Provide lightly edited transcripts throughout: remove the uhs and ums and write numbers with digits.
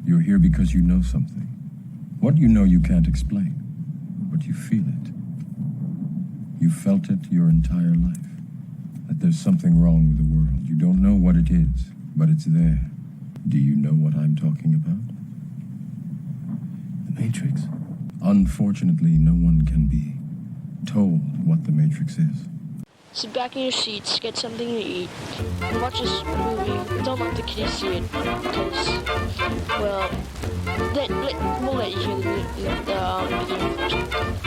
You're here because you know something. What you know you can't explain, but you feel it. You felt it your entire life. That there's something wrong with the world. You don't know what it is, but it's there. Do you know what I'm talking about? The Matrix? Unfortunately, no one can be told what the Matrix is. Sit back in your seats, get something to eat, and watch this movie. Don't let the kiddies see it, because, well, we'll let you hear the beginning first.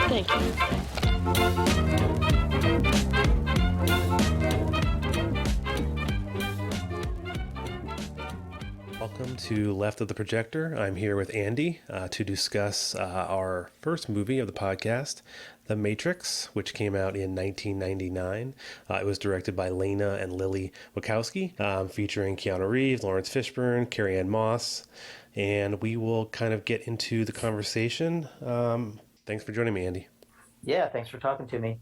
Thank you. Welcome to Left of the Projector. I'm here with Andy to discuss our first movie of the podcast, The Matrix, which came out in 1999. It was directed by Lena and Lily Wachowski, featuring Keanu Reeves, Lawrence Fishburne, Carrie-Anne Moss, and we will kind of get into the conversation. Thanks for joining me, Andy. Yeah, thanks for talking to me.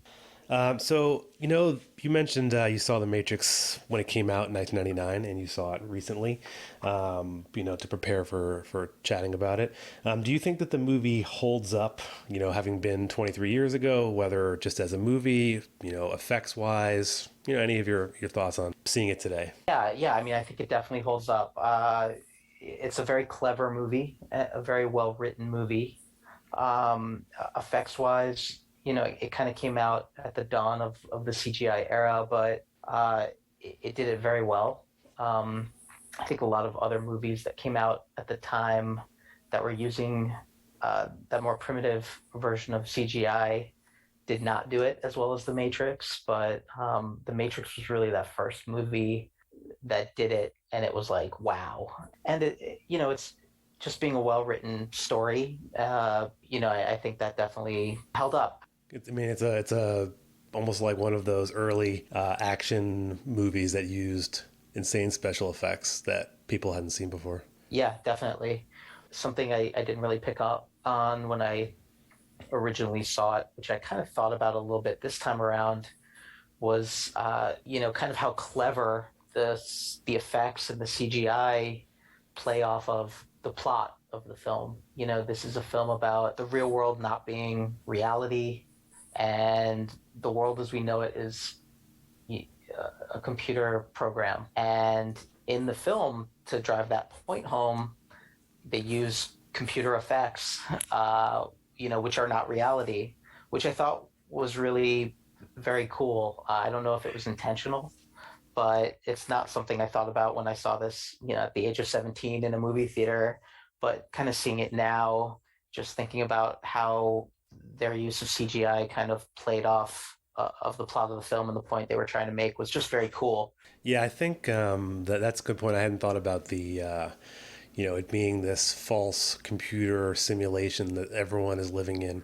You mentioned you saw The Matrix when it came out in 1999, and you saw it recently, to prepare for chatting about it. Do you think that the movie holds up, having been 23 years ago, whether just as a movie, effects-wise, any of your thoughts on seeing it today? Yeah. I mean, I think it definitely holds up. It's a very clever movie, a very well-written movie. Effects-wise, it kind of came out at the dawn of the CGI era, but it did it very well. I think a lot of other movies that came out at the time that were using that more primitive version of CGI did not do it as well as The Matrix, but The Matrix was really that first movie that did it, and it was like, wow. And it's just being a well-written story. I think that definitely held up. It's a almost like one of those early action movies that used insane special effects that people hadn't seen before. Yeah, definitely. Something I didn't really pick up on when I originally saw it, which I kind of thought about a little bit this time around, was kind of how clever the effects and the CGI play off of the plot of the film. This is a film about the real world not being reality, and the world as we know it is a computer program. And in the film, to drive that point home, they use computer effects, which are not reality, which I thought was really very cool. I don't know if it was intentional, but it's not something I thought about when I saw this, at the age of 17 in a movie theater. But kind of seeing it now, just thinking about how their use of CGI kind of played off of the plot of the film and the point they were trying to make was just very cool. Yeah, I think that's a good point. I hadn't thought about the, it being this false computer simulation that everyone is living in,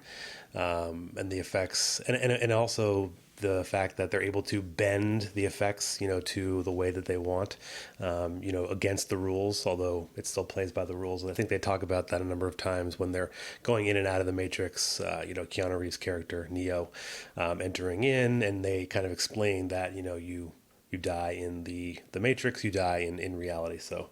and the effects, and also the fact that they're able to bend the effects, to the way that they want, against the rules, although it still plays by the rules. And I think they talk about that a number of times when they're going in and out of the Matrix, Keanu Reeves' character, Neo, entering in, and they kind of explain that, you die in the Matrix, you die in reality. So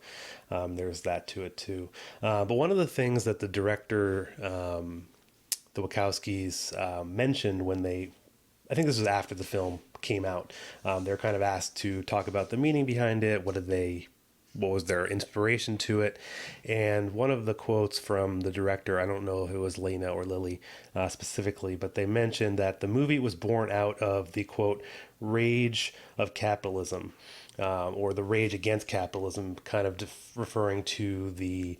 there's that to it too. But one of the things that the director, the Wachowskis, mentioned when I think this was after the film came out, they're kind of asked to talk about the meaning behind it. What was their inspiration to it? And one of the quotes from the director, I don't know if it was Lena or Lily specifically, but they mentioned that the movie was born out of the, quote, rage of capitalism, or the rage against capitalism, kind of referring to the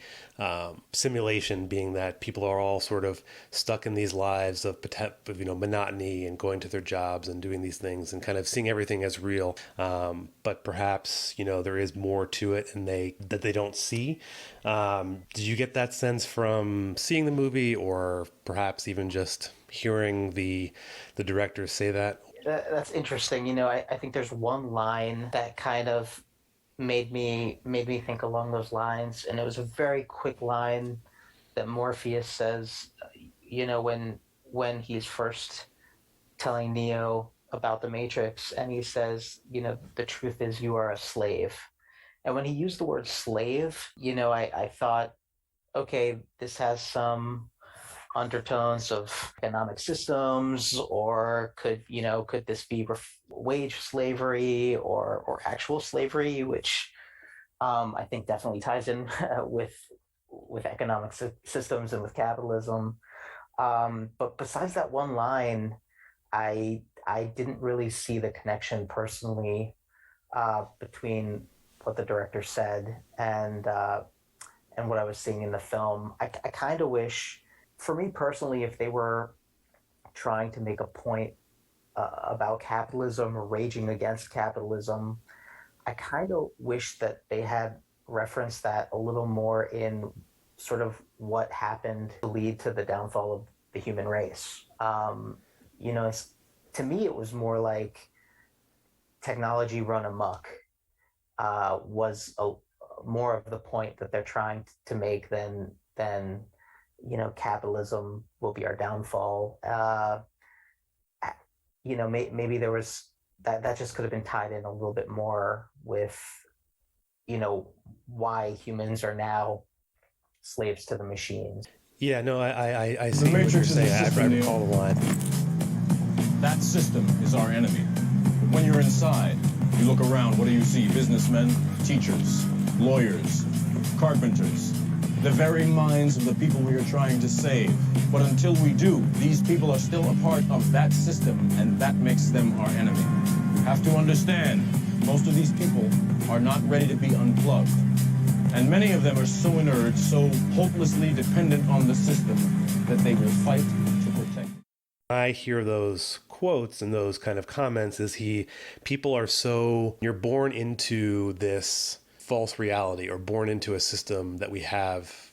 simulation, being that people are all sort of stuck in these lives of monotony and going to their jobs and doing these things and kind of seeing everything as real. But perhaps, there is more to it and that they don't see. Did you get that sense from seeing the movie, or perhaps even just hearing the director say that? That's interesting. I think there's one line that kind of made me think along those lines, and it was a very quick line that Morpheus says, when he's first telling Neo about the Matrix, and he says, the truth is you are a slave. And when he used the word slave, I thought okay, this has some undertones of economic systems, or could this be wage slavery or actual slavery, which I think definitely ties in with economic systems and with capitalism. But besides that one line, I didn't really see the connection personally between what the director said and what I was seeing in the film. I kind of wish, for me personally, if they were trying to make a point about capitalism or raging against capitalism, I kind of wish that they had referenced that a little more in sort of what happened to lead to the downfall of the human race. To me, it was more like technology run amok was more of the point that they're trying to make than capitalism will be our downfall. Maybe there was that just could have been tied in a little bit more with why humans are now slaves to the machines. Yeah, no, I The see what you're Matrix is the saying. I system, Neo. recall the line. That system is our enemy. But when you're inside, you look around, what do you see? Businessmen, teachers, lawyers, carpenters, the very minds of the people we are trying to save. But until we do, these people are still a part of that system, and that makes them our enemy. You have to understand, most of these people are not ready to be unplugged. And many of them are so inert, so hopelessly dependent on the system, that they will fight to protect. I hear those quotes and those kind of comments people are so, you're born into this false reality or born into a system that we have,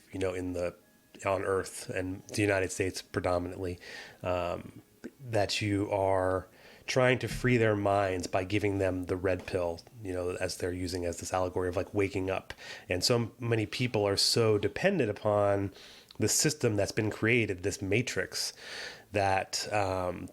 on Earth and the United States predominantly, that you are trying to free their minds by giving them the red pill, as they're using as this allegory of like waking up. And so many people are so dependent upon the system that's been created, this matrix, that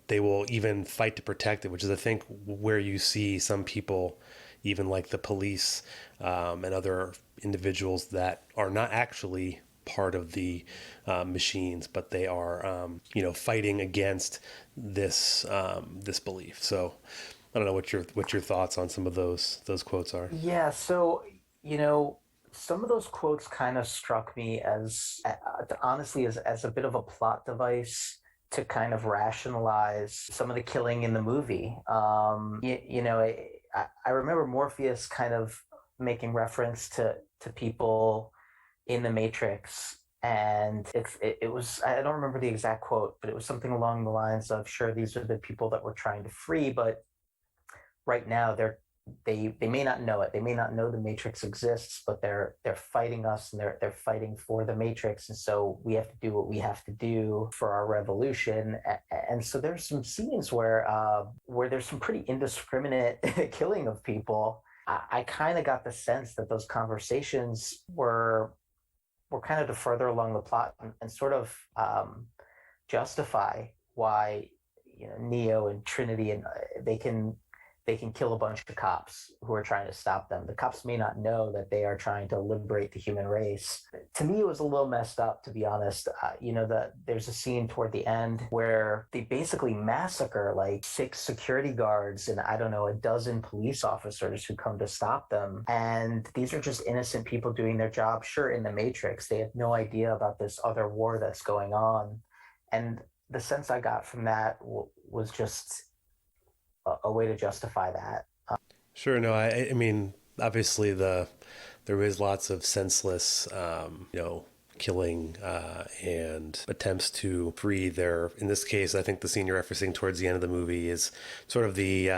they will even fight to protect it, which is, I think, where you see some people, even like the police and other individuals that are not actually part of the machines, but they are, fighting against this this belief. So I don't know what your thoughts on some of those quotes are. Yeah, so some of those quotes kind of struck me as honestly as a bit of a plot device to kind of rationalize some of the killing in the movie. I remember Morpheus kind of making reference to people in the Matrix, and it was, I don't remember the exact quote, but it was something along the lines of, sure, these are the people that we're trying to free, but right now they may not know it. They may not know the Matrix exists, but they're fighting us, and they're fighting for the Matrix, and so we have to do what we have to do for our revolution. And so there's some scenes where there's some pretty indiscriminate killing of people. I kind of got the sense that those conversations were kind of to further along the plot and sort of justify why Neo and Trinity and they can kill a bunch of cops who are trying to stop them. The cops may not know that they are trying to liberate the human race. To me, it was a little messed up, to be honest. There's a scene toward the end where they basically massacre like 6 security guards and, I don't know, a dozen police officers who come to stop them. And these are just innocent people doing their job. Sure, in the Matrix, they have no idea about this other war that's going on. And the sense I got from that was just a way to justify that. Sure. No, I mean, obviously there is lots of senseless, killing and attempts to free their. In this case, I think the scene you're referencing towards the end of the movie is sort of the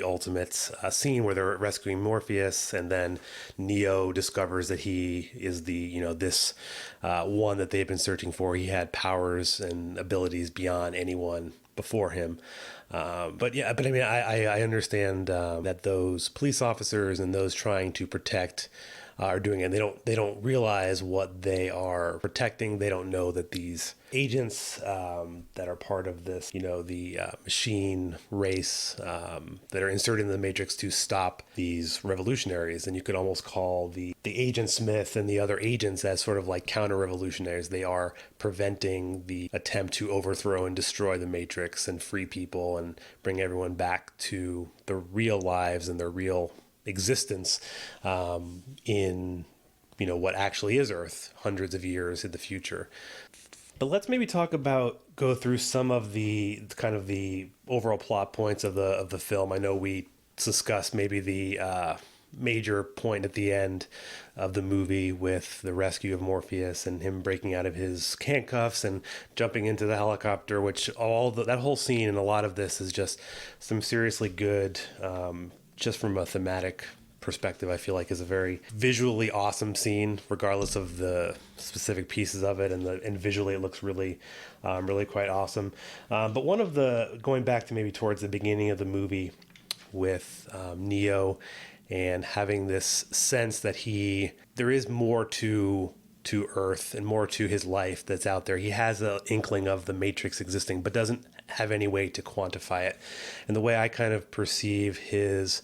ultimate scene where they're rescuing Morpheus, and then Neo discovers that he is the this one that they've been searching for. He had powers and abilities beyond anyone before him. But I mean, I understand that those police officers and those trying to protect are doing it. They don't realize what they are protecting. They don't know that these agents that are part of this, the machine race that are inserted in the Matrix to stop these revolutionaries. And you could almost call the Agent Smith and the other agents as sort of like counter-revolutionaries. They are preventing the attempt to overthrow and destroy the Matrix and free people and bring everyone back to their real lives and their real existence in what actually is Earth hundreds of years in the future. But let's maybe go through some of the kind of the overall plot points of the film. I know we discussed maybe the major point at the end of the movie with the rescue of Morpheus and him breaking out of his handcuffs and jumping into the helicopter, which that whole scene and a lot of this is just some seriously good, just from a thematic perspective, I feel like is a very visually awesome scene, regardless of the specific pieces of it, and visually it looks really quite awesome. But going back to maybe towards the beginning of the movie with Neo and having this sense that there is more to Earth and more to his life that's out there. He has an inkling of the Matrix existing, but doesn't have any way to quantify it. And the way I kind of perceive his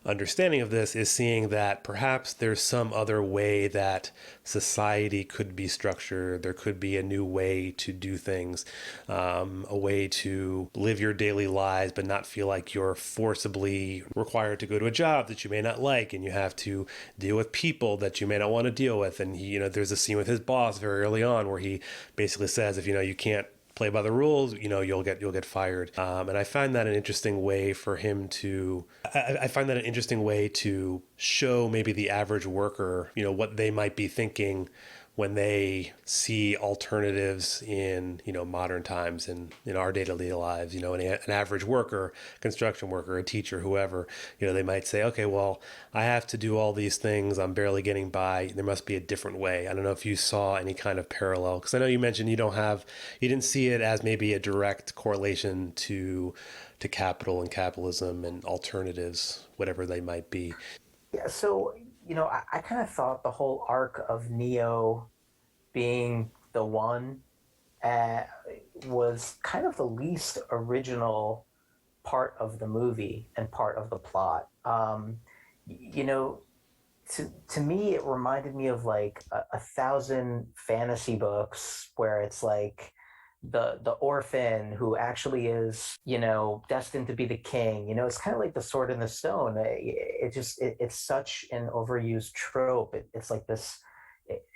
understanding of this is seeing that perhaps there's some other way that society could be structured. There could be a new way to do things, a way to live your daily lives, but not feel like you're forcibly required to go to a job that you may not like, and you have to deal with people that you may not want to deal with. And there's a scene with his boss very early on where he basically says, if you can't play by the rules, you'll get fired. And I find that an interesting way for him to. I find that an interesting way to show maybe the average worker, what they might be thinking when they see alternatives in modern times and in our day-to-day lives. An average worker, construction worker, a teacher, whoever, they might say, okay, well, I have to do all these things, I'm barely getting by, there must be a different way. I don't know if you saw any kind of parallel, because I know you mentioned you didn't see it as maybe a direct correlation to capital and capitalism and alternatives, whatever they might be. Yeah, so I kind of thought the whole arc of Neo being the one was kind of the least original part of the movie and part of the plot. To me, it reminded me of like a thousand fantasy books where it's like the orphan who actually is destined to be the king. It's kind of like the sword and the stone. It's such an overused trope. It's like this.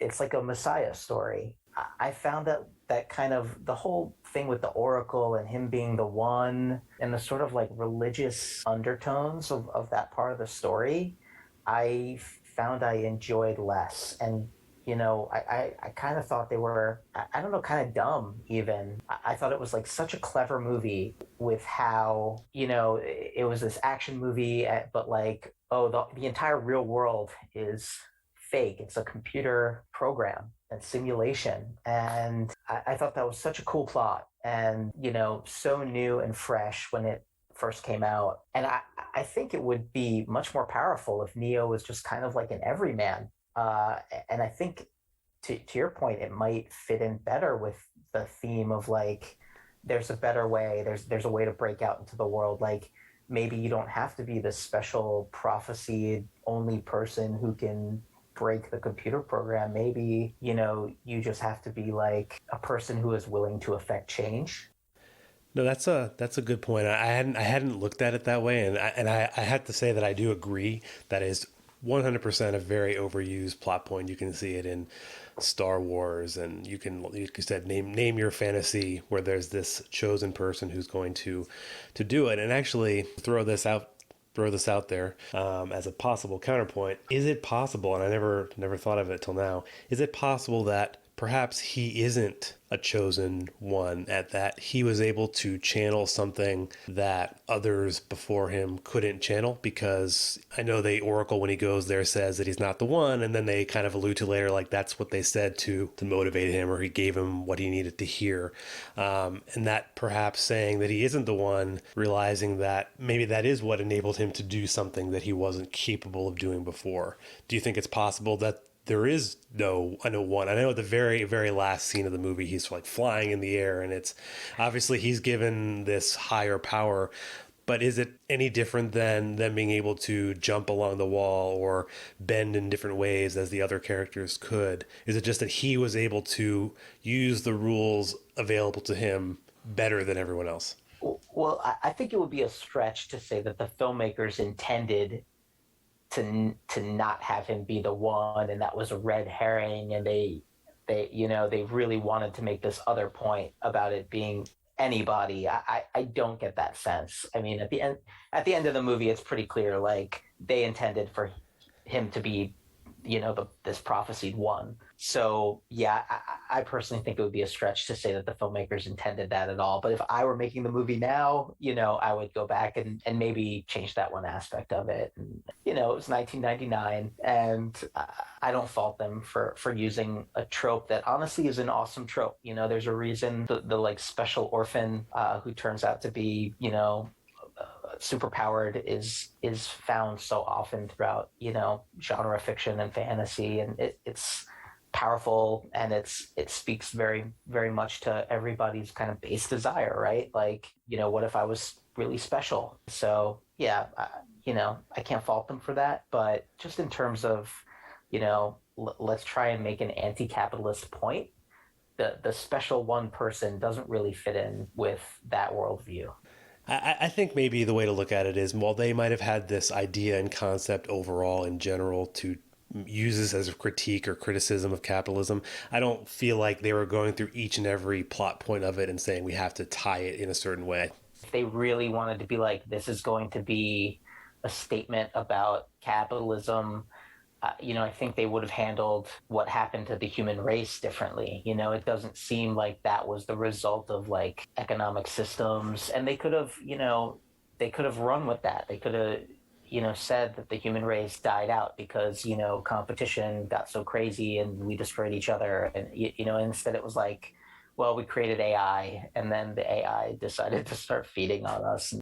It's like a messiah story. I found that kind of the whole thing with the oracle and him being the one and the sort of like religious undertones of that part of the story, I found I enjoyed less. And I kind of thought they were, I don't know, kind of dumb even. I thought it was like such a clever movie with how, it was this action movie, but like, oh, the entire real world is fake. It's a computer program and simulation. And I thought that was such a cool plot and, so new and fresh when it first came out. And I think it would be much more powerful if Neo was just kind of like an everyman. And I think to your point, it might fit in better with the theme of like, there's a better way. There's a way to break out into the world. Like maybe you don't have to be this special prophesied only person who can break the computer program. Maybe, you just have to be like a person who is willing to affect change. No, that's a good point. I hadn't looked at it that way, and I have to say that I do agree. That is 100% a very overused plot point. You can see it in Star Wars, and you can, like you said, name your fantasy where there's this chosen person who's going to do it. And actually, throw this out there as a possible counterpoint. Is it possible, and I never thought of it till now, is it possible that perhaps he isn't a chosen one, at that he was able to channel something that others before him couldn't channel. Because I know the Oracle, when he goes there, says that he's not the one, and then they kind of allude to later, like that's what they said to motivate him, or he gave him what he needed to hear. And that perhaps saying that he isn't the one, realizing that maybe that is what enabled him to do something that he wasn't capable of doing before. Do you think it's possible that there is no one? I know at the very, very last scene of the movie, he's like flying in the air, and it's obviously he's given this higher power. But is it any different than them being able to jump along the wall or bend in different ways as the other characters could? Is it just that he was able to use the rules available to him better than everyone else? Well, I think it would be a stretch to say that the filmmakers intended to not have him be the one, and that was a red herring, and they really wanted to make this other point about it being anybody. I don't get that sense. I mean, at the end of the movie, it's pretty clear, like, they intended for him to be, this prophesied one. So yeah, I personally think it would be a stretch to say that the filmmakers intended that at all. But if I were making the movie now, I would go back and maybe change that one aspect of it. And, it was 1999, and I don't fault them for using a trope that honestly is an awesome trope. There's a reason the like special orphan who turns out to be, superpowered is found so often throughout genre fiction and fantasy, and it's powerful, and it speaks very, very much to everybody's kind of base desire, right? Like, what if I was really special? So yeah, I can't fault them for that. But just in terms of let's try and make an anti-capitalist point, the special one person doesn't really fit in with that worldview. I think maybe the way to look at it is, while they might have had this idea and concept overall in general to use this as a critique or criticism of capitalism, I don't feel like they were going through each and every plot point of it and saying we have to tie it in a certain way. If they really wanted to be like, this is going to be a statement about capitalism, I think they would have handled what happened to the human race differently. It doesn't seem like that was the result of like economic systems, and they could have, run with that. They could have, said that the human race died out because, competition got so crazy and we destroyed each other. And, instead it was like, well, we created AI, and then the AI decided to start feeding on us.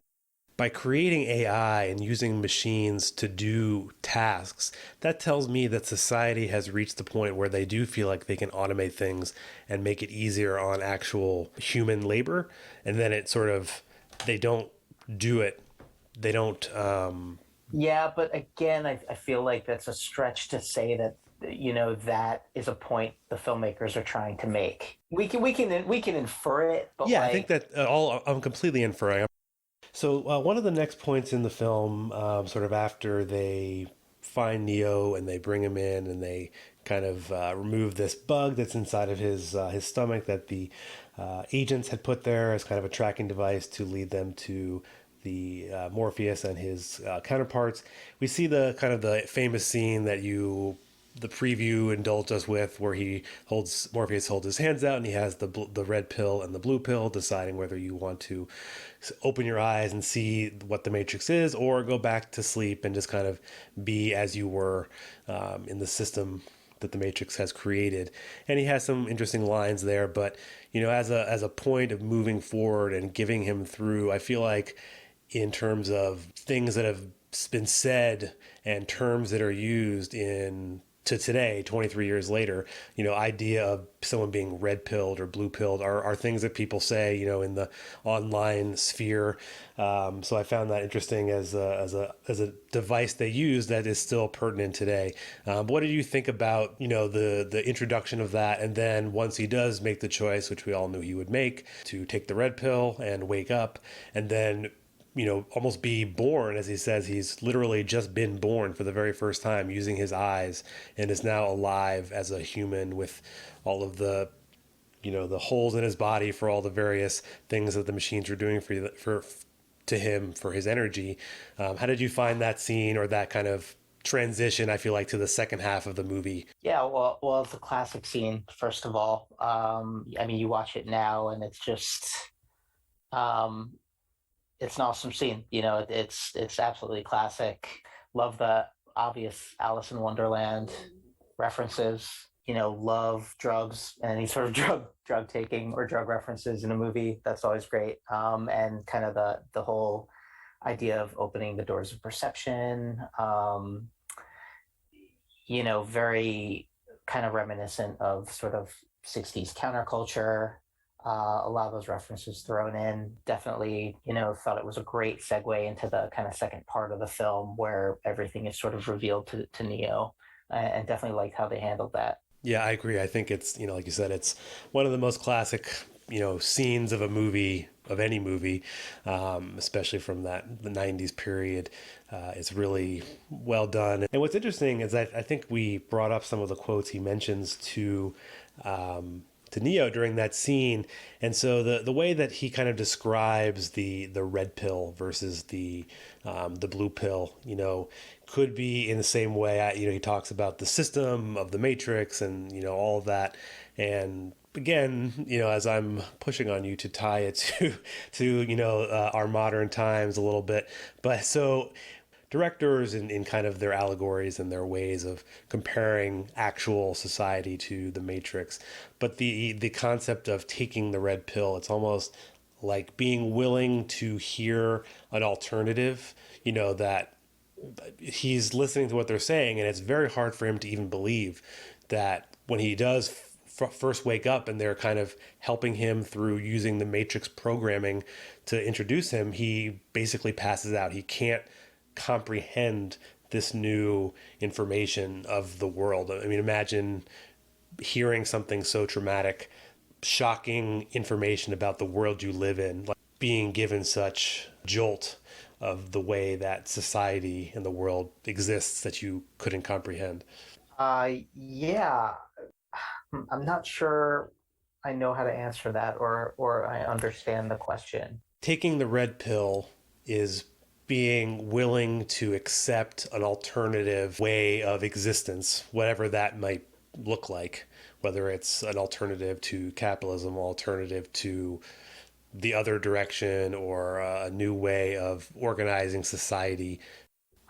By creating AI and using machines to do tasks, that tells me that society has reached the point where they do feel like they can automate things and make it easier on actual human labor. And then it sort of, they don't do it. They don't. Yeah, but again, I feel like that's a stretch to say that that is a point the filmmakers are trying to make. We can infer it, but yeah, I think that I'm completely inferring. So one of the next points in the film, sort of after they find Neo and they bring him in and they kind of remove this bug that's inside of his stomach that the agents had put there as kind of a tracking device to lead them to the Morpheus and his counterparts. We see the kind of the famous scene that the preview indulged us with, where Morpheus holds his hands out and he has the red pill and the blue pill, deciding whether you want to open your eyes and see what the Matrix is, or go back to sleep and just kind of be as you were in the system that the Matrix has created. And he has some interesting lines there, but as a point of moving forward and giving him through, I feel like in terms of things that have been said and terms that are used to today, 23 years later, idea of someone being red pilled or blue pilled are things that people say, in the online sphere. So I found that interesting as a device they use that is still pertinent today. But what did you think about, the introduction of that? And then once he does make the choice, which we all knew he would make, to take the red pill and wake up, and then almost be born, as he says, he's literally just been born for the very first time using his eyes, and is now alive as a human with all of the, the holes in his body for all the various things that the machines are doing to him for his energy. How did you find that scene, or that kind of transition, I feel like, to the second half of the movie. Yeah, well, it's a classic scene. First of all, I mean, you watch it now, and um, it's an awesome scene. You know, it's absolutely classic. Love the obvious Alice in Wonderland references. You know, love drugs and any sort of drug taking or drug references in a movie. That's always great. And kind of the whole idea of opening the doors of perception. You know, very kind of reminiscent of sort of 60s counterculture. A lot of those references thrown in. Definitely, you know, thought it was a great segue into the kind of second part of the film where everything is sort of revealed to Neo, and definitely liked how they handled that. Yeah, I agree. I think it's, like you said, it's one of the most classic, scenes of a movie, of any movie, especially from the 90s period. It's really well done. And what's interesting is I think we brought up some of the quotes he mentions to Neo during that scene. And so the way that he kind of describes the red pill versus the blue pill, could be in the same way. He talks about the system of the Matrix and, all of that. And again, as I'm pushing on you to tie it to our modern times a little bit. But so directors in kind of their allegories and their ways of comparing actual society to the Matrix. But the concept of taking the red pill, it's almost like being willing to hear an alternative, that he's listening to what they're saying, and it's very hard for him to even believe that when he does first wake up and they're kind of helping him through using the Matrix programming to introduce him, he basically passes out. He can't comprehend this new information of the world. I mean, imagine hearing something so traumatic, shocking information about the world you live in, like being given such jolt of the way that society and the world exists that you couldn't comprehend. Yeah, I'm not sure I know how to answer that or I understand the question. Taking the red pill is being willing to accept an alternative way of existence, whatever that might look like, whether it's an alternative to capitalism, alternative to the other direction, or a new way of organizing society.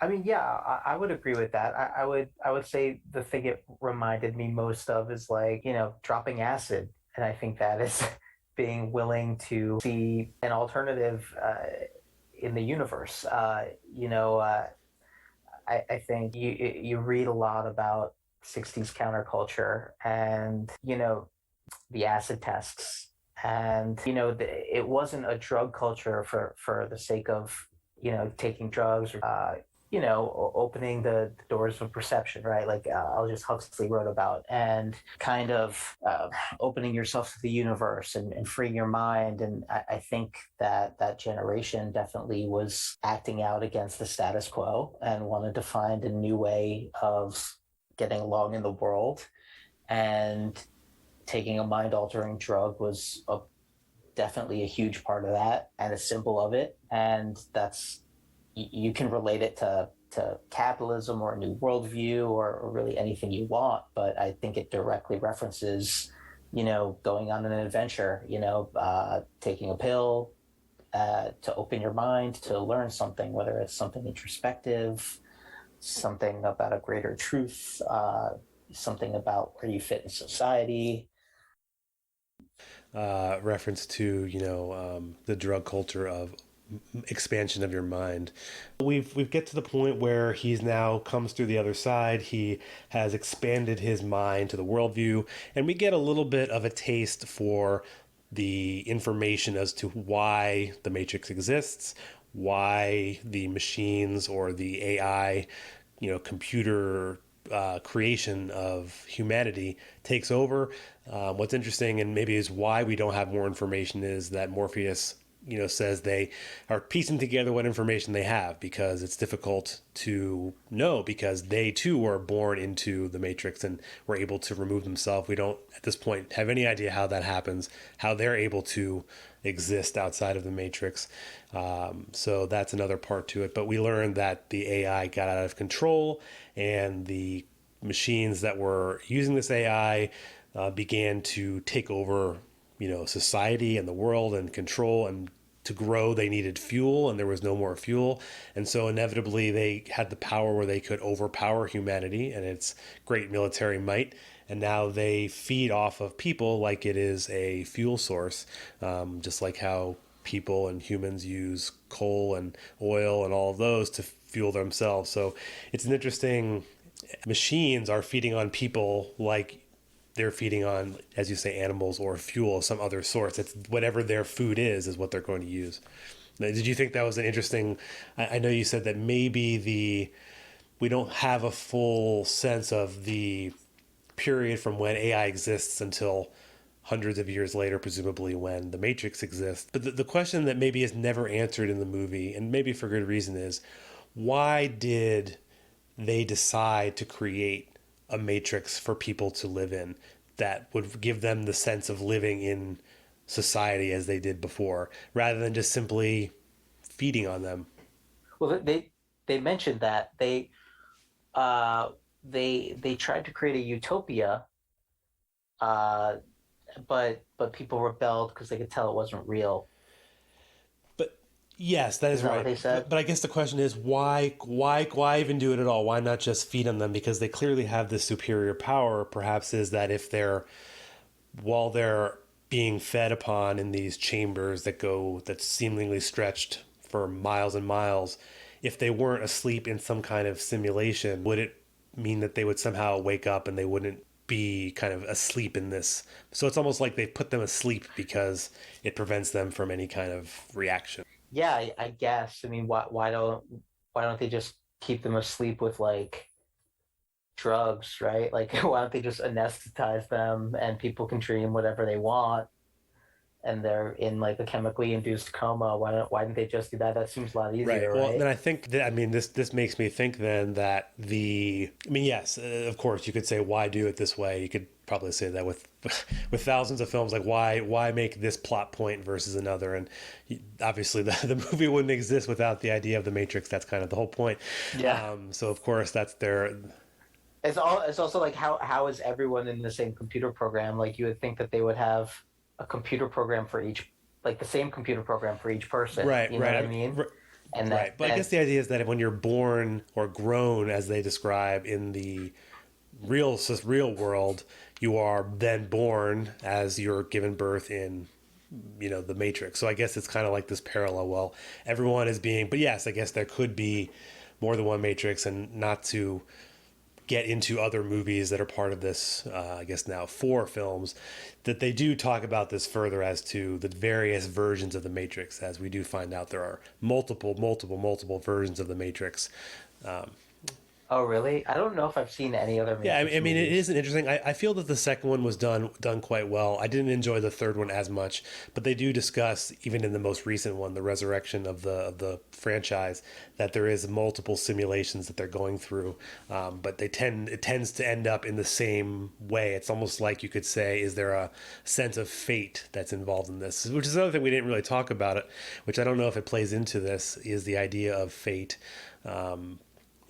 I mean, yeah, I would agree with that. I would say the thing it reminded me most of is like, dropping acid. And I think that is being willing to see an alternative in the universe. I think you read a lot about 60s counterculture and, the acid tests. And, it wasn't a drug culture for the sake of, taking drugs or, opening the doors of perception, right? Like Aldous Huxley wrote about, and kind of opening yourself to the universe and freeing your mind. And I think that generation definitely was acting out against the status quo and wanted to find a new way of getting along in the world. And taking a mind-altering drug was definitely a huge part of that and a symbol of it. And that's, you can relate it to capitalism or a new worldview or really anything you want, but I think it directly references, going on an adventure, taking a pill to open your mind, to learn something, whether it's something introspective, something about a greater truth, something about where you fit in society. Reference to the drug culture of expansion of your mind. We've get to the point where he's now comes through the other side. He has expanded his mind to the worldview, and we get a little bit of a taste for the information as to why the Matrix exists, why the machines or the AI, computer creation of humanity takes over. What's interesting and maybe is why we don't have more information is that Morpheus says they are piecing together what information they have because it's difficult to know because they too were born into the Matrix and were able to remove themselves. We don't at this point have any idea how that happens, how they're able to exist outside of the Matrix. So that's another part to it. But we learned that the AI got out of control and the machines that were using this AI began to take over, society and the world and control. And to grow, they needed fuel, and there was no more fuel. And so inevitably, they had the power where they could overpower humanity and its great military might. And now they feed off of people like it is a fuel source, just like how people and humans use coal and oil and all of those to fuel themselves. So it's an interesting. Machines are feeding on people like they're feeding on, as you say, animals or fuel of some other source. It's whatever their food is what they're going to use. Now, did you think that was an interesting? I know you said that maybe we don't have a full sense of the period from when AI exists until hundreds of years later, presumably when the Matrix exists. But the question that maybe is never answered in the movie, and maybe for good reason, is why did they decide to create a matrix for people to live in that would give them the sense of living in society as they did before, rather than just simply feeding on them? Well, they mentioned that uh, they tried to create a utopia, uh, but people rebelled because they could tell it wasn't real. But yes, that is Is that right. what they said? But I guess the question is why even do it at all? Why not just feed on them? Because they clearly have this superior power. Perhaps is that if while they're being fed upon in these chambers that's seemingly stretched for miles and miles, if they weren't asleep in some kind of simulation, would it mean that they would somehow wake up and they wouldn't be kind of asleep in this? So it's almost like they've put them asleep because it prevents them from any kind of reaction. Yeah, I guess. I mean, why don't they just keep them asleep with like drugs, right? Like, why don't they just anesthetize them and people can dream whatever they want and they're in like a chemically induced coma? Why didn't they just do that? That seems a lot Right. easier, Well, right? then I think that, this makes me think then that yes, of course you could say why do it this way. You could probably say that with with thousands of films, like why make this plot point versus another, and obviously the movie wouldn't exist without the idea of the Matrix. That's kind of the whole point. Yeah. So of course that's their. It's also like how is everyone in the same computer program? Like you would think that they would have a computer program for each, like the same computer program for each person. Right, You know right. what I mean? And Right. But I guess the idea is that when you're born or grown, as they describe in the real world, you are then born as you're given birth in the Matrix. So I guess it's kind of like this parallel. Well, everyone is being, but yes, I guess there could be more than one Matrix, and not to get into other movies that are part of this, I guess now 4 films, that they do talk about this further as to the various versions of the Matrix, as we do find out there are multiple versions of the Matrix. Oh, really? I don't know if I've seen any other Yeah, Matrix I mean, it movies. is an interesting. I feel that the second one was done quite well. I didn't enjoy the third one as much, but they do discuss, even in the most recent one, the resurrection of the franchise, that there is multiple simulations that they're going through, but it tends to end up in the same way. It's almost like you could say, is there a sense of fate that's involved in this? Which is another thing we didn't really talk about it, which I don't know if it plays into this, is the idea of fate.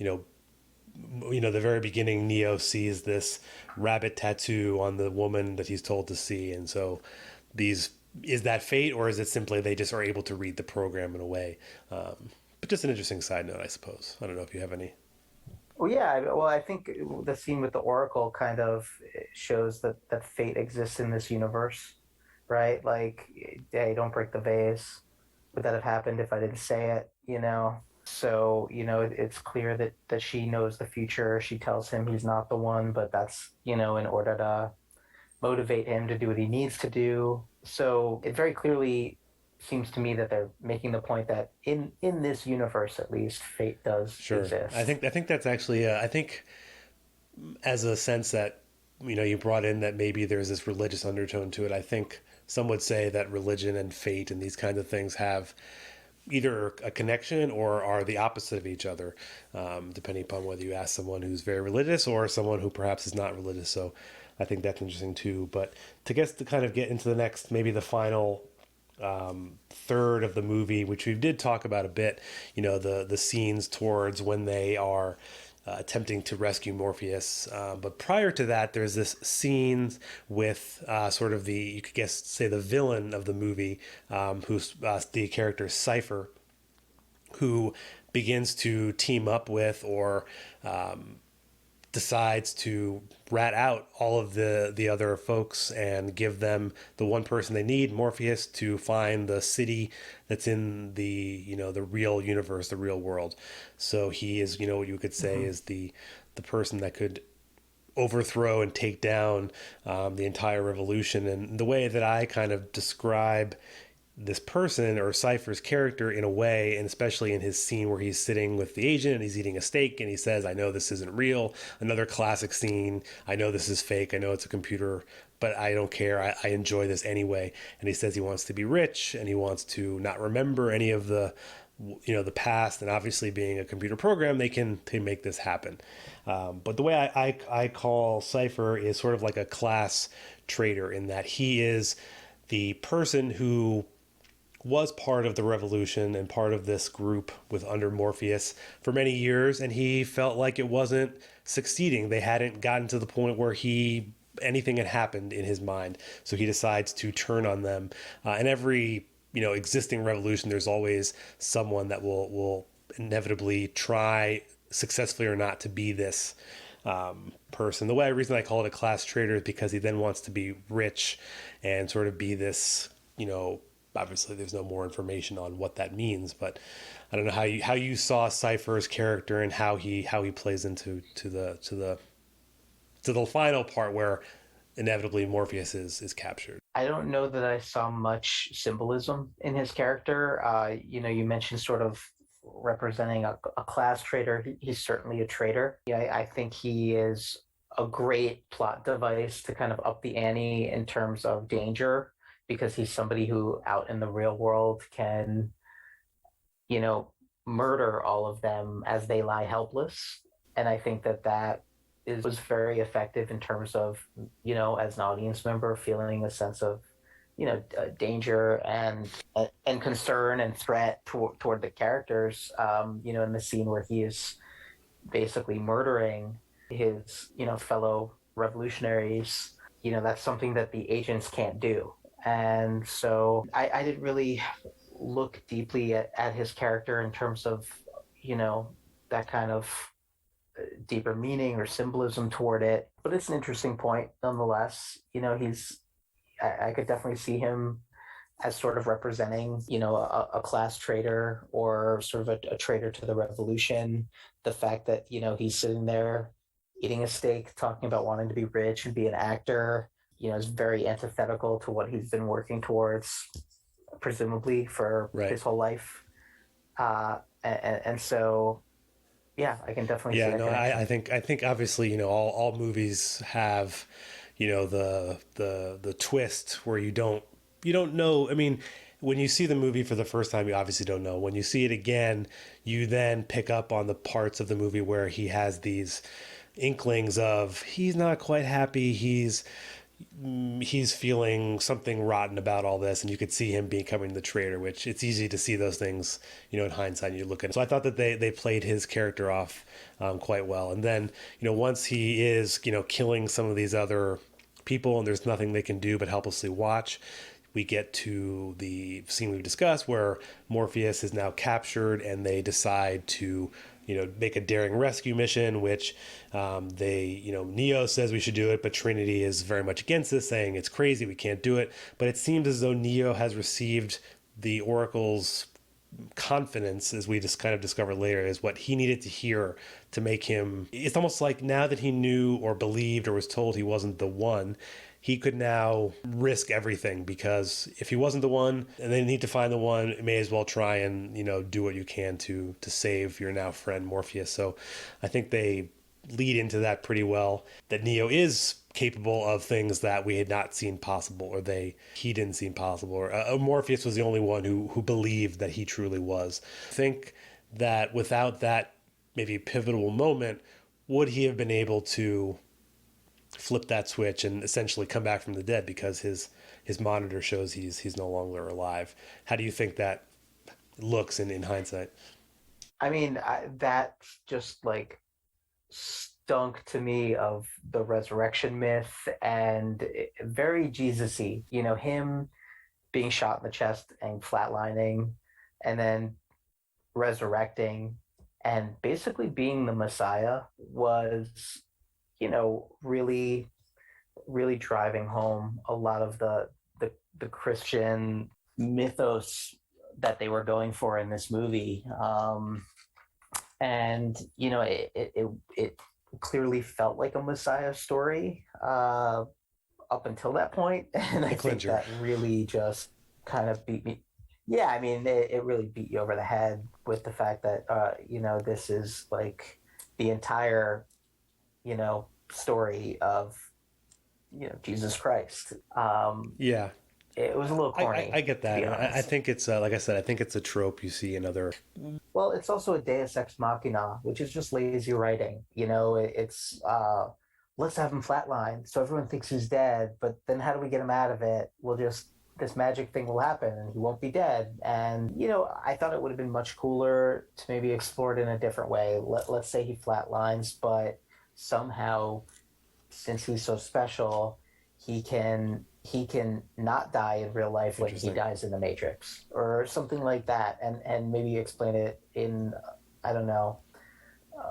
You know, the very beginning, Neo sees this rabbit tattoo on the woman that he's told to see, and so is that fate, or is it simply they just are able to read the program in a way? But just an interesting side note, I suppose. I don't know if you have any. Well, yeah. Well, I think the scene with the Oracle kind of shows that fate exists in this universe, right? Like, hey, don't break the vase. Would that have happened if I didn't say it? So it's clear that she knows the future. She tells him he's not the one, but that's in order to motivate him to do what he needs to do. So it very clearly seems to me that they're making the point that in this universe, at least, fate does Sure, exist. I think that's actually I think as a sense that you brought in that maybe there's this religious undertone to it. I think some would say that religion and fate and these kinds of things have either a connection or are the opposite of each other, depending upon whether you ask someone who's very religious or someone who perhaps is not religious. So I think that's interesting too. But to kind of get into the next, maybe the final third of the movie, which we did talk about a bit, the scenes towards when they are attempting to rescue Morpheus. But prior to that, there's this scene with sort of you could guess, say the villain of the movie, who's the character Cypher, who begins to team up with or decides to rat out all of the other folks and give them the one person they need, Morpheus, to find the city that's in the real universe, the real world. So he is, what you could say is the person that could overthrow and take down the entire revolution. And the way that I kind of describe this person or Cypher's character in a way, and especially in his scene where he's sitting with the agent and he's eating a steak and he says, I know this isn't real. Another classic scene. I know this is fake. I know it's a computer, but I don't care. I enjoy this anyway. And he says he wants to be rich and he wants to not remember any of the past, and obviously being a computer program, they can make this happen. But the way I call Cypher is sort of like a class traitor, in that he is the person who was part of the revolution and part of this group under Morpheus for many years, and he felt like it wasn't succeeding. They hadn't gotten to the point where anything had happened in his mind, so he decides to turn on them. And every existing revolution, there's always someone that will inevitably try, successfully or not, to be this person. The reason I call it a class traitor is because he then wants to be rich and sort of be this, obviously there's no more information on what that means, but I don't know how you saw Cypher's character and how he plays into the final part where inevitably Morpheus is captured. I don't know that I saw much symbolism in his character. You mentioned sort of representing a class traitor. He's certainly a traitor. Yeah, I think he is a great plot device to kind of up the ante in terms of danger, because he's somebody who out in the real world can, murder all of them as they lie helpless. And I think that was very effective in terms of, as an audience member, feeling a sense of, danger and concern and threat toward the characters. In the scene where he is basically murdering his, fellow revolutionaries, that's something that the agents can't do. And so I didn't really look deeply at his character in terms of, that kind of deeper meaning or symbolism toward it. But it's an interesting point nonetheless. I could definitely see him as sort of representing, a class traitor or sort of a traitor to the revolution. The fact that, he's sitting there eating a steak, talking about wanting to be rich and be an actor, is very antithetical to what he's been working towards, presumably for his whole life. And so, yeah, I can definitely see that connection. I think obviously, all movies have, the twist where you don't know. I mean, when you see the movie for the first time, you obviously don't know. When you see it again, you then pick up on the parts of the movie where he has these inklings of he's not quite happy. He's feeling something rotten about all this, and you could see him becoming the traitor, which it's easy to see those things, in hindsight. You look at it. So I thought that they played his character off quite well. And then, once he is, killing some of these other people and there's nothing they can do but helplessly watch, we get to the scene we've discussed where Morpheus is now captured and they decide to make a daring rescue mission, which Neo says we should do it, but Trinity is very much against this, saying it's crazy, we can't do it. But it seems as though Neo has received the Oracle's confidence, as we just kind of discover later, is what he needed to hear to make him. It's almost like now that he knew or believed or was told he wasn't the one, he could now risk everything, because if he wasn't the one and they need to find the one, it may as well try and, do what you can to save your now friend Morpheus. So I think they lead into that pretty well, that Neo is capable of things that we had not seen possible, or he didn't seem possible, or Morpheus was the only one who believed that he truly was. I think that without that maybe pivotal moment, would he have been able to flip that switch and essentially come back from the dead, because his monitor shows he's no longer alive? How do you think that looks in hindsight? I mean, that just like stunk to me of the resurrection myth, and very Jesus-y. You know, him being shot in the chest and flatlining, and then resurrecting, and basically being the Messiah was, really, really driving home a lot of the Christian mythos that they were going for in this movie. And it clearly felt like a Messiah story up until that point, and I think that really just kind of beat me. Yeah, I mean, it really beat you over the head with the fact that this is like the entire story of Jesus Christ. Yeah, it was a little corny. I get that. I think it's like I said, I think it's a trope you see in other. Well, it's also a Deus Ex Machina, which is just lazy writing. It's let's have him flatline so everyone thinks he's dead, but then how do we get him out of it? This magic thing will happen and he won't be dead. And I thought it would have been much cooler to maybe explore it in a different way. Let's say he flatlines, but somehow, since he's so special, he can not die in real life like he dies in the Matrix or something like that, and maybe explain it in, I don't know,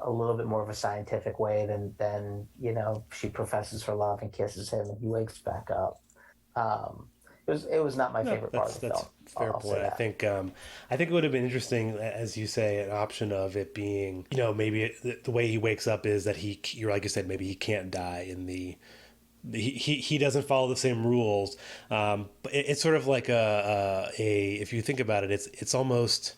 a little bit more of a scientific way than she professes her love and kisses him and he wakes back up. It was not my favorite part of the film. Fair point. I think it would have been interesting, as you say, an option of it being, maybe the way he wakes up is that you're like you said, maybe he can't die in he doesn't follow the same rules. But it's sort of like a if you think about it, it's almost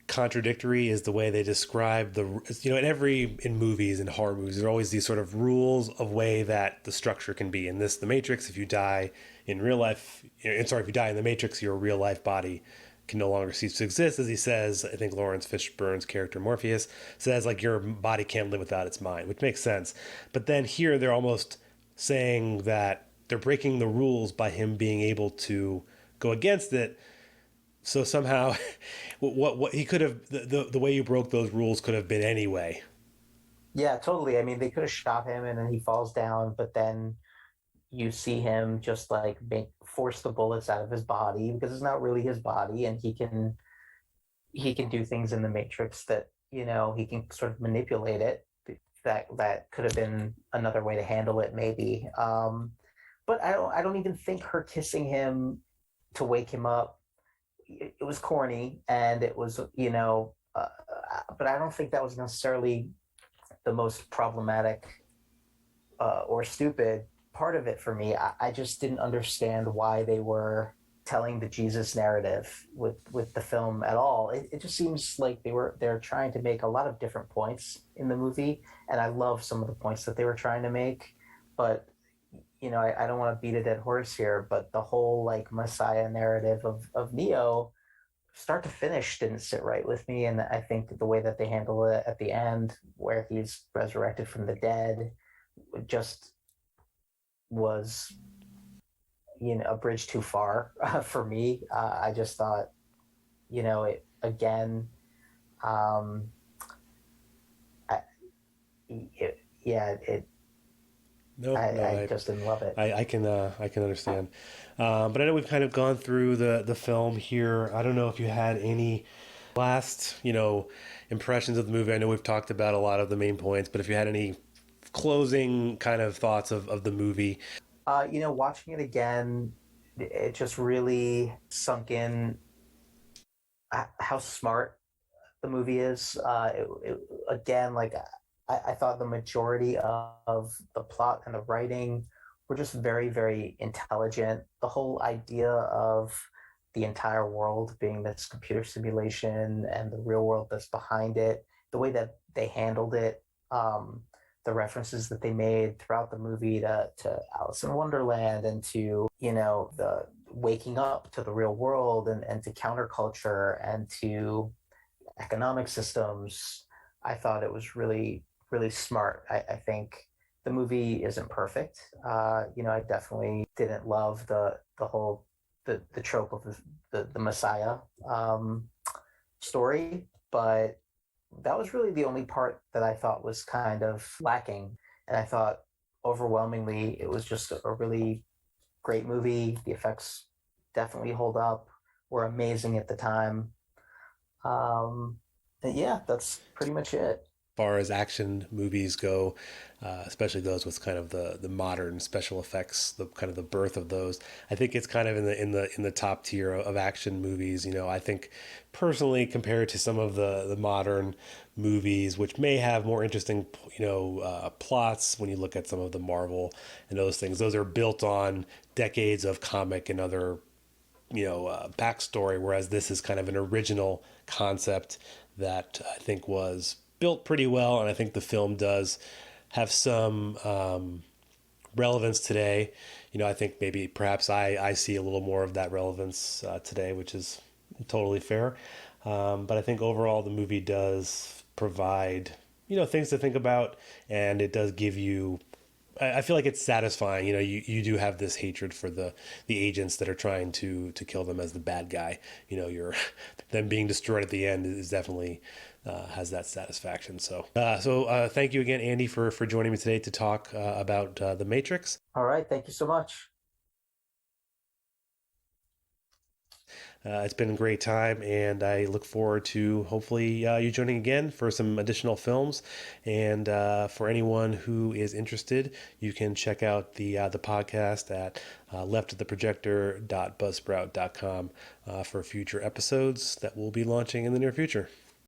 contradictory is the way they describe in movies and horror movies, there are always these sort of rules of way that the structure can be. In the Matrix, if you die in real life, if you die in the Matrix, your real life body can no longer cease to exist. As he says, I think Lawrence Fishburne's character Morpheus says, like, your body can't live without its mind, which makes sense. But then here they're almost saying that they're breaking the rules by him being able to go against it. So somehow, what he could have, the way you broke those rules could have been anyway. Yeah, totally. I mean, they could have shot him and then he falls down, but then you see him just like force the bullets out of his body because it's not really his body, and he can do things in the Matrix that he can sort of manipulate it. That could have been another way to handle it, maybe. But I don't even think her kissing him to wake him up, it was corny, and it was, but I don't think that was necessarily the most problematic or stupid part of it for me. I just didn't understand why they were telling the Jesus narrative with the film at all. It just seems like they're trying to make a lot of different points in the movie, and I love some of the points that they were trying to make, but I don't want to beat a dead horse here, but the whole like Messiah narrative of Neo, start to finish, didn't sit right with me. And I think the way that they handle it at the end, where he's resurrected from the dead, just was, a bridge too far for me. I just thought, it again, I just didn't love it. I can understand, but I know we've kind of gone through the film here. I don't know if you had any last impressions of the movie. I know we've talked about a lot of the main points, but if you had any closing kind of thoughts of the movie. Watching it again, it just really sunk in how smart the movie is. Again, like, I thought the majority of the plot and the writing were just very, very intelligent. The whole idea of the entire world being this computer simulation and the real world that's behind it, the way that they handled it, the references that they made throughout the movie to Alice in Wonderland and to, the waking up to the real world and to counterculture and to economic systems. I thought it was really, really smart. I think the movie isn't perfect. I definitely didn't love the whole the trope of the Messiah story, but that was really the only part that I thought was kind of lacking. And I thought overwhelmingly it was just a really great movie. The effects definitely hold up, were amazing at the time. Um, yeah, that's pretty much it. Far as action movies go, especially those with kind of the modern special effects, the kind of the birth of those, I think it's kind of in the top tier of action movies. I think personally, compared to some of the modern movies, which may have more interesting plots, when you look at some of the Marvel and those things, those are built on decades of comic and other backstory, whereas this is kind of an original concept that I think was built pretty well, and I think the film does have some relevance today. I think maybe perhaps I see a little more of that relevance today, which is totally fair. But I think overall the movie does provide things to think about, and it does give you. I feel like it's satisfying. You do have this hatred for the agents that are trying to kill them as the bad guy. You're them being destroyed at the end is definitely has that satisfaction. So thank you again, Andy, for joining me today to talk about The Matrix. All right, thank you so much. It's been a great time, and I look forward to hopefully you joining again for some additional films. And for anyone who is interested, you can check out the podcast at leftoftheprojector.buzzsprout.com for future episodes that will be launching in the near future.